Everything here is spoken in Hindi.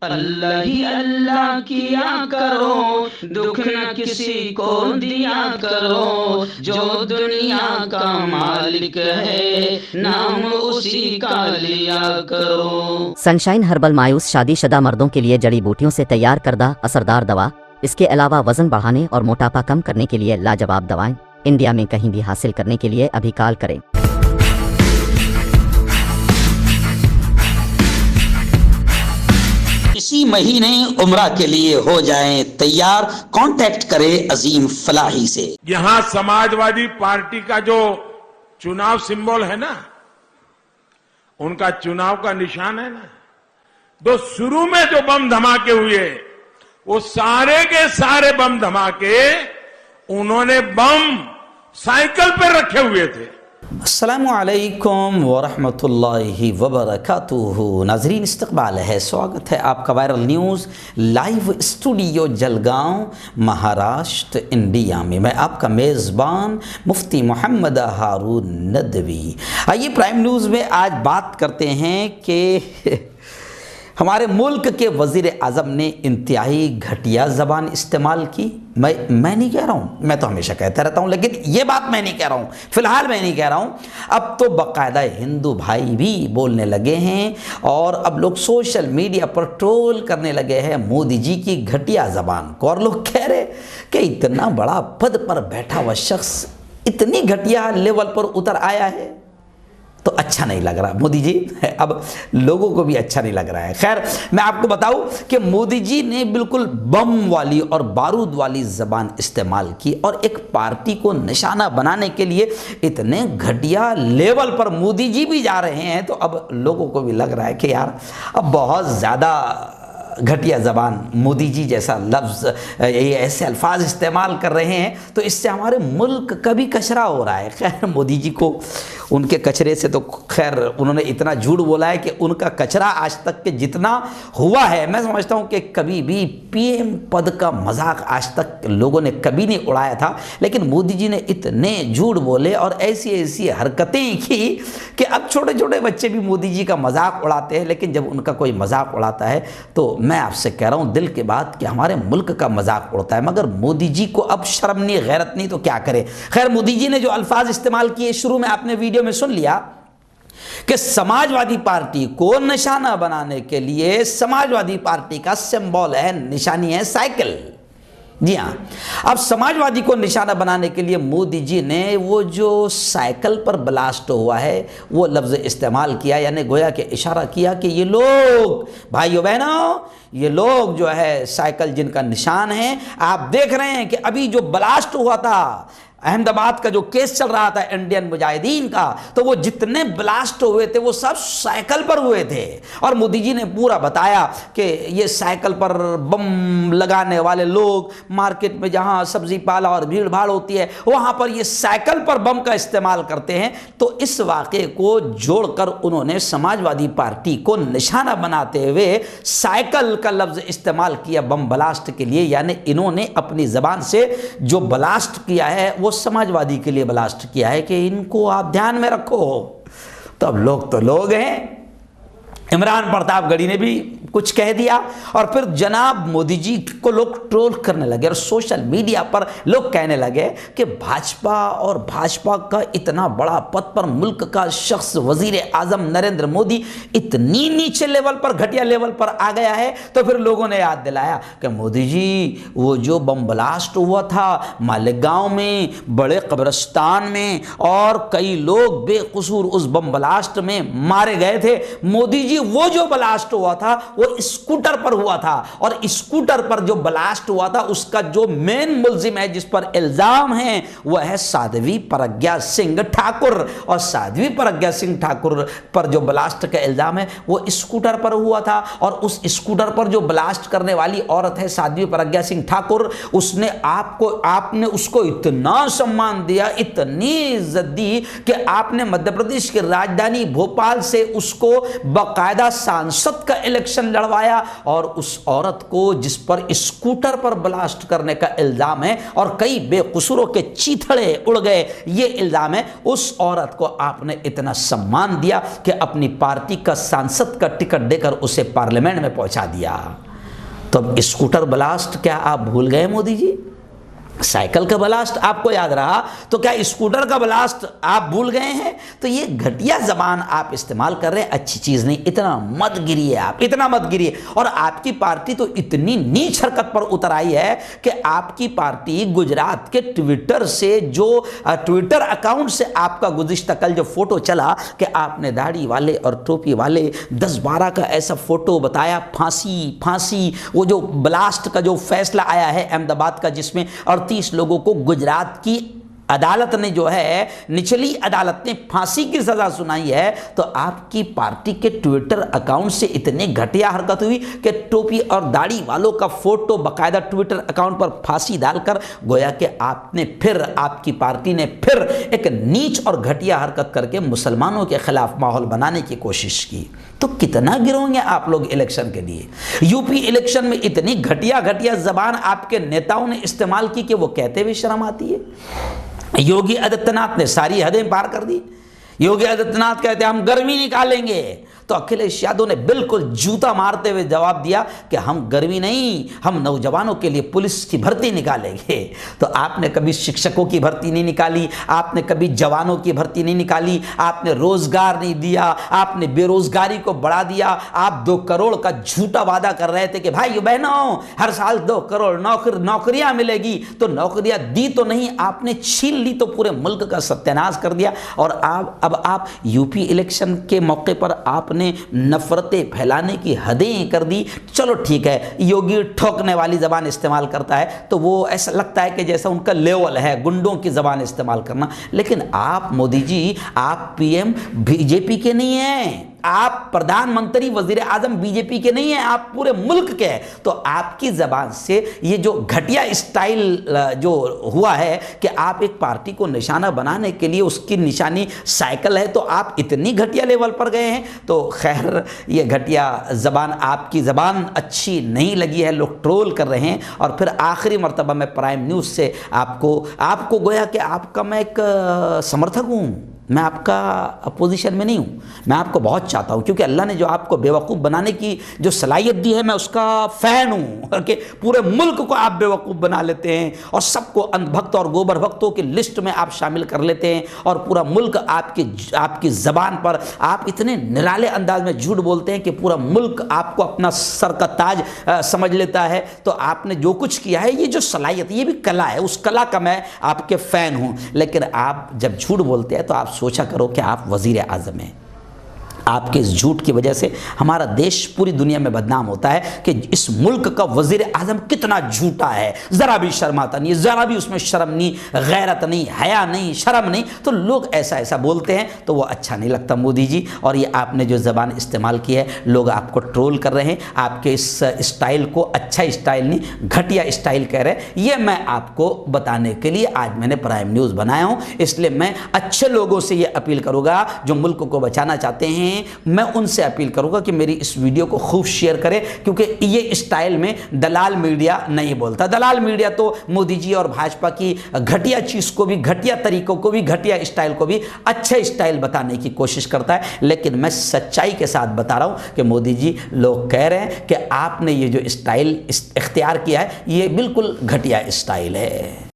अल्लाह ही अल्लाह किया करो, दुख न किसी को दिया करो, जो दुनिया का मालिक है नाम उसी का लिया करो। सनशाइन हर्बल मायूस शादीशुदा मर्दों के लिए जड़ी बूटियों से तैयार करदा असरदार दवा। इसके अलावा वजन बढ़ाने और मोटापा कम करने के लिए लाजवाब दवाएं इंडिया में कहीं भी हासिल करने के लिए अभी कॉल करें। इसी महीने उम्रा के लिए हो जाएं तैयार, कांटेक्ट करें अजीम फलाही से। यहां समाजवादी पार्टी का जो चुनाव सिंबल है ना, उनका चुनाव का निशान है ना, तो शुरू में जो बम धमाके हुए वो सारे के सारे बम धमाके उन्होंने बम साइकिल पर रखे हुए थे। अस्सलामु अलैकुम वरहमतुल्लाहि वबरकातुहू। नाजरीन इस्तकबाल है, स्वागत है आपका viral news live studio Jalgaon Maharashtra India में। मैं आपका मेज़बान मुफ्ती मोहम्मद हारून नदवी। आइए प्राइम न्यूज़ में आज बात करते हैं कि हमारे मुल्क के वज़ीर आज़म ने इंतहाई घटिया ज़बान इस्तेमाल की। मैं नहीं कह रहा हूँ, मैं तो हमेशा कहता रहता हूँ, लेकिन ये बात मैं नहीं कह रहा हूँ, फ़िलहाल मैं नहीं कह रहा हूँ। अब तो बाकायदा हिंदू भाई भी बोलने लगे हैं और अब लोग सोशल मीडिया पर ट्रोल करने लगे हैं मोदी जी की घटिया ज़बान को। और लोग कह रहे कि इतना बड़ा पद पर बैठा हुआ शख्स इतनी घटिया लेवल पर उतर आया है तो अच्छा नहीं लग रहा मोदी जी। अब लोगों को भी अच्छा नहीं लग रहा है। खैर, मैं आपको बताऊं कि मोदी जी ने बिल्कुल बम वाली और बारूद वाली ज़बान इस्तेमाल की और एक पार्टी को निशाना बनाने के लिए इतने घटिया लेवल पर मोदी जी भी जा रहे हैं, तो अब लोगों को भी लग रहा है कि यार अब बहुत ज़्यादा घटिया ज़बान, मोदी जी जैसा लफ्ज़, ये ऐसे अल्फाज इस्तेमाल कर रहे हैं तो इससे हमारे मुल्क का भी कचरा हो रहा है। खैर, मोदी जी को उनके कचरे से तो खैर उन्होंने इतना झूठ बोला है कि उनका कचरा आज तक के जितना हुआ है, मैं समझता हूँ कि कभी भी पीएम पद का मजाक आज तक लोगों ने कभी नहीं उड़ाया था। लेकिन मोदी जी ने इतने झूठ बोले और ऐसी ऐसी हरकतें की कि अब छोटे छोटे बच्चे भी मोदी जी का मजाक उड़ाते हैं। लेकिन जब उनका कोई मजाक उड़ाता है तो मैं आपसे कह रहा हूँ दिल के बात कि हमारे मुल्क का मजाक उड़ता है, मगर मोदी जी को अब शर्म नहीं, गैरत नहीं, तो क्या करे। खैर, मोदी जी ने जो अल्फाज इस्तेमाल किए शुरू में आपने वीडियो में सुन लिया कि समाजवादी पार्टी को निशाना बनाने के लिए समाजवादी पार्टी का सिंबल है, निशानी है साइकिल। जी हाँ, अब समाजवादी को निशाना बनाने के लिए मोदी जी ने वो जो साइकिल पर ब्लास्ट हुआ है वो लफ्ज़ इस्तेमाल किया, यानी गोया के इशारा किया कि ये लोग भाइयों बहनों, ये लोग जो है साइकिल जिनका निशान है, आप देख रहे हैं कि अभी जो ब्लास्ट हुआ था अहमदाबाद का, जो केस चल रहा था इंडियन मुजाहिदीन का, तो वो जितने ब्लास्ट हुए थे वो सब साइकिल पर हुए थे। और मोदी जी ने पूरा बताया कि ये साइकिल पर बम लगाने वाले लोग मार्केट में जहां सब्जी पाला और भीड़ भाड़ होती है वहां पर ये साइकिल पर बम का इस्तेमाल करते हैं। तो इस वाक़े को जोड़कर उन्होंने समाजवादी पार्टी को निशाना बनाते हुए साइकिल का लफ्ज़ इस्तेमाल किया बम ब्लास्ट के लिए, यानी इन्होंने अपनी ज़बान से जो ब्लास्ट किया है वो समाजवादी के लिए ब्लास्ट किया है कि इनको आप ध्यान में रखो। तो अब लोग तो लोग हैं, इमरान प्रतापगढ़ी ने भी कुछ कह दिया और फिर जनाब मोदी जी को लोग ट्रोल करने लगे और सोशल मीडिया पर लोग कहने लगे कि भाजपा का इतना बड़ा पद पर मुल्क का शख्स वजीर आजम नरेंद्र मोदी इतनी नीचे लेवल पर, घटिया लेवल पर आ गया है। तो फिर लोगों ने याद दिलाया कि मोदी जी वो जो बम ब्लास्ट हुआ था मालेगांव में, बड़े कब्रिस्तान में, और कई लोग बेकसूर उस बम ब्लास्ट में मारे गए थे। मोदी जी वो जो ब्लास्ट हुआ था वो स्कूटर पर हुआ था और स्कूटर पर जो ब्लास्ट हुआ था उसका जो मेन मुल्जिम है, जिस पर इल्जाम है, वह है साध्वी प्रज्ञा सिंह ठाकुर। और साध्वी प्रज्ञा सिंह ठाकुर पर जो ब्लास्ट का इल्जाम है वो स्कूटर पर हुआ था और उस स्कूटर पर जो ब्लास्ट करने वाली औरत है साध्वी प्रज्ञा सिंह ठाकुर, उसने आपने उसको इतना सम्मान दिया, इतनी इज्जत दी कि आपने मध्य प्रदेश की राजधानी भोपाल से उसको बकायदा बाकायदा सांसद का इलेक्शन लड़वाया और उस औरत को जिस पर स्कूटर पर ब्लास्ट करने का इल्जाम है और कई बेकसूरों के चीथड़े उड़ गए, ये इल्जाम है, उस औरत को आपने इतना सम्मान दिया कि अपनी पार्टी का सांसद का टिकट देकर उसे पार्लियामेंट में पहुंचा दिया। तो अब स्कूटर ब्लास्ट क्या आप भूल गए मोदी जी? साइकिल का ब्लास्ट आपको याद रहा तो क्या स्कूटर का ब्लास्ट आप भूल गए हैं? तो ये घटिया जबान आप इस्तेमाल कर रहे हैं, अच्छी चीज नहीं। इतना मत गिरिए आप, इतना मत गिरिए। और आपकी पार्टी तो इतनी नीच हरकत पर उतर आई है कि आपकी पार्टी गुजरात के ट्विटर से, जो ट्विटर अकाउंट से आपका गुज़िश्ता कल जो फोटो चला कि आपने दाढ़ी वाले और टोपी वाले 10-12 का ऐसा फोटो बताया, फांसी फांसी, वो जो ब्लास्ट का जो फैसला आया है अहमदाबाद का, जिसमें 38 लोगों को गुजरात की अदालत ने, जो है निचली अदालत ने, फांसी की सजा सुनाई है। तो आपकी पार्टी के ट्विटर अकाउंट से इतनी घटिया हरकत हुई कि टोपी और दाढ़ी वालों का फोटो बकायदा ट्विटर अकाउंट पर फांसी डालकर गोया कि आपने फिर, आपकी पार्टी ने फिर एक नीच और घटिया हरकत करके मुसलमानों के खिलाफ माहौल बनाने की कोशिश की। तो कितना गिरोगे आप लोग इलेक्शन के लिए? यूपी इलेक्शन में इतनी घटिया घटिया जबान आपके नेताओं ने इस्तेमाल की कि वो कहते हुए शर्म आती है। योगी आदित्यनाथ ने सारी हदें पार कर दी। योगी आदित्यनाथ कहते हैं हम गर्मी निकालेंगे, तो अखिलेश यादव ने बिल्कुल जूता मारते हुए जवाब दिया कि हम गर्मी नहीं, हम नौजवानों के लिए पुलिस की भर्ती निकालेंगे। तो आपने कभी शिक्षकों की भर्ती नहीं निकाली, आपने कभी जवानों की भर्ती नहीं निकाली, आपने रोजगार नहीं दिया, आपने बेरोजगारी को बढ़ा दिया। आप 2 करोड़ का झूठा वादा कर रहे थे कि भाई बहनों हर साल 2 करोड़ नौकरियां मिलेगी, तो नौकरियां दी तो नहीं, आपने छीन ली, तो पूरे मुल्क का सत्यानाश कर दिया। और अब आप यूपी इलेक्शन के मौके पर आपने नफरतें फैलाने की हदें कर दी। चलो ठीक है, योगी ठोकने वाली जबान इस्तेमाल करता है तो वो ऐसा लगता है कि जैसा उनका लेवल है गुंडों की जबान इस्तेमाल करना। लेकिन आप मोदी जी, आप पीएम बीजेपी के नहीं हैं, आप प्रधानमंत्री वजीर आजम बीजेपी के नहीं हैं, आप पूरे मुल्क के हैं। तो आपकी जबान से ये जो घटिया स्टाइल जो हुआ है कि आप एक पार्टी को निशाना बनाने के लिए उसकी निशानी साइकिल है, तो आप इतनी घटिया लेवल पर गए हैं। तो खैर, ये घटिया जबान, आपकी जबान अच्छी नहीं लगी है, लोग ट्रोल कर रहे हैं। और फिर आखिरी मर्तबा मैं प्राइम न्यूज़ से आपको गोया कि आपका मैं एक समर्थक हूँ, मैं आपका अपोजिशन में नहीं हूँ, मैं आपको बहुत चाहता हूँ, क्योंकि अल्लाह ने जो आपको बेवकूफ़ बनाने की जो सलाहियत दी है, मैं उसका फ़ैन हूँ कि पूरे मुल्क को आप बेवकूफ़ बना लेते हैं और सबको अंधभक्त और गोबर भक्तों की लिस्ट में आप शामिल कर लेते हैं और पूरा मुल्क आपकी ज़बान पर आप इतने निराले अंदाज में झूठ बोलते हैं कि पूरा मुल्क आपको अपना सर का ताज समझ लेता है। तो आपने जो कुछ किया है, ये जो सलाहियत, ये भी कला है, उस कला का मैं आपके फ़ैन हूँ। लेकिन आप जब झूठ बोलते हैं तो आप सोचा करो कि आप वजीर आज़म हैं। आपके इस झूठ की वजह से हमारा देश पूरी दुनिया में बदनाम होता है कि इस मुल्क का वजीर आज़म कितना झूठा है, ज़रा भी शर्माता नहीं, ज़रा भी उसमें शर्म नहीं, गैरत नहीं, हया नहीं, शर्म नहीं। तो लोग ऐसा बोलते हैं तो वो अच्छा नहीं लगता मोदी जी। और ये आपने जो ज़बान इस्तेमाल की है, लोग आपको ट्रोल कर रहे हैं, आपके इस स्टाइल को अच्छा स्टाइल नहीं, घटिया स्टाइल कह रहे हैं। ये मैं आपको बताने के लिए आज मैंने प्राइम न्यूज़ बनाया हूँ। इसलिए मैं अच्छे लोगों से ये अपील करूँगा जो मुल्क को बचाना चाहते हैं, मैं उनसे अपील करूंगा कि मेरी इस वीडियो को खूब शेयर करें, क्योंकि ये स्टाइल में दलाल मीडिया नहीं बोलता। दलाल मीडिया तो मोदी जी और भाजपा की घटिया चीज़ को भी, घटिया तरीकों को भी, घटिया स्टाइल को भी अच्छा स्टाइल बताने की कोशिश करता है। लेकिन मैं सच्चाई के साथ बता रहा हूं कि मोदी जी, लोग कह रहे हैं कि आपने ये जो स्टाइल इख्तियार किया है, ये बिल्कुल घटिया स्टाइल है।